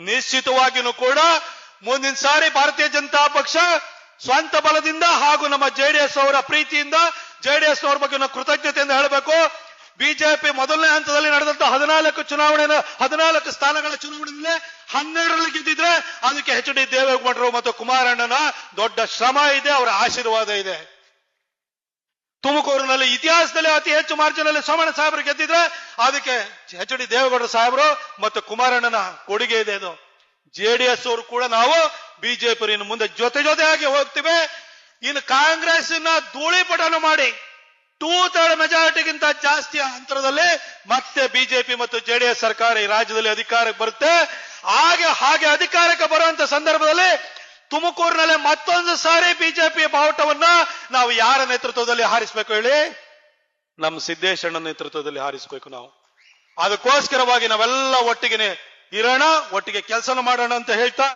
ನಿಶ್ಚಿತವಾಗಿಯೂ ಕೂಡ ಮುಂದಿನ ಸಾರಿ ಭಾರತೀಯ ಜನತಾ ಪಕ್ಷ ಸ್ವಂತ ಬಲದಿಂದ ಹಾಗೂ ನಮ್ಮ ಜೆಡಿಎಸ್ ಅವರ ಪ್ರೀತಿಯಿಂದ ಜೆಡಿಎಸ್ ಅವರ ಬಗ್ಗೆ ನಾವು ಕೃತಜ್ಞತೆಯಿಂದ ಹೇಳಬೇಕು. ಬಿಜೆಪಿ ಮೊದಲನೇ ಹಂತದಲ್ಲಿ ನಡೆದಂತ 14 ಸ್ಥಾನಗಳ ಚುನಾವಣೆಯಲ್ಲಿ 12ರಲ್ಲಿ ಗೆದ್ದಿದ್ರೆ ಅದಕ್ಕೆ ಎಚ್ ಡಿ ದೇವೇಗೌಡರು ಮತ್ತು ಕುಮಾರಣ್ಣನ ದೊಡ್ಡ ಶ್ರಮ ಇದೆ, ಅವರ ಆಶೀರ್ವಾದ ಇದೆ. ತುಮಕೂರಿನಲ್ಲಿ ಇತಿಹಾಸದಲ್ಲಿ ಅತಿ ಹೆಚ್ಚು ಮಾರ್ಜಿನಲ್ಲಿ ಸೋಮಣ್ಣ ಸಾಹೇಬರು ಗೆದ್ದಿದ್ರೆ ಅದಕ್ಕೆ ಎಚ್ ಡಿ ದೇವೇಗೌಡರ ಸಾಹೇಬರು ಮತ್ತು ಕುಮಾರಣ್ಣನ ಕೊಡುಗೆ ಇದೆ. ಇದು ಜೆಡಿಎಸ್ ಅವರು ಕೂಡ ನಾವು ಬಿಜೆಪಿ ಮುಂದೆ ಜೊತೆಯಾಗಿ ಹೋಗ್ತೀವಿ. ಇನ್ನು ಕಾಂಗ್ರೆಸ್ ಧೂಳಿಪಟನ ಮಾಡಿ 2/3 ಮೆಜಾರಿಟಿಗಿಂತ ಜಾಸ್ತಿ ಅಂತರದಲ್ಲಿ ಮತ್ತೆ ಬಿಜೆಪಿ ಮತ್ತು ಜೆಡಿಎಸ್ ಸರ್ಕಾರ ಈ ರಾಜ್ಯದಲ್ಲಿ ಅಧಿಕಾರಕ್ಕೆ ಬರುತ್ತೆ. ಹಾಗೆ ಅಧಿಕಾರಕ್ಕೆ ಬರುವಂತ ಸಂದರ್ಭದಲ್ಲಿ ತುಮಕೂರಿನಲ್ಲಿ ಮತ್ತೊಂದು ಸಾರಿ ಬಿಜೆಪಿ ಬಾವುಟವನ್ನ ನಾವು ಯಾರ ನೇತೃತ್ವದಲ್ಲಿ ಹಾರಿಸಬೇಕು ಹೇಳಿ? ನಮ್ಮ ಸಿದ್ದೇಶಣ್ಣ ನೇತೃತ್ವದಲ್ಲಿ ಹಾರಿಸಬೇಕು. ನಾವು ಅದಕ್ಕೋಸ್ಕರವಾಗಿ ನಾವೆಲ್ಲ ಒಟ್ಟಿಗೆ ಇರೋಣ, ಒಟ್ಟಿಗೆ ಕೆಲಸ ಮಾಡೋಣ ಅಂತ ಹೇಳ್ತಾ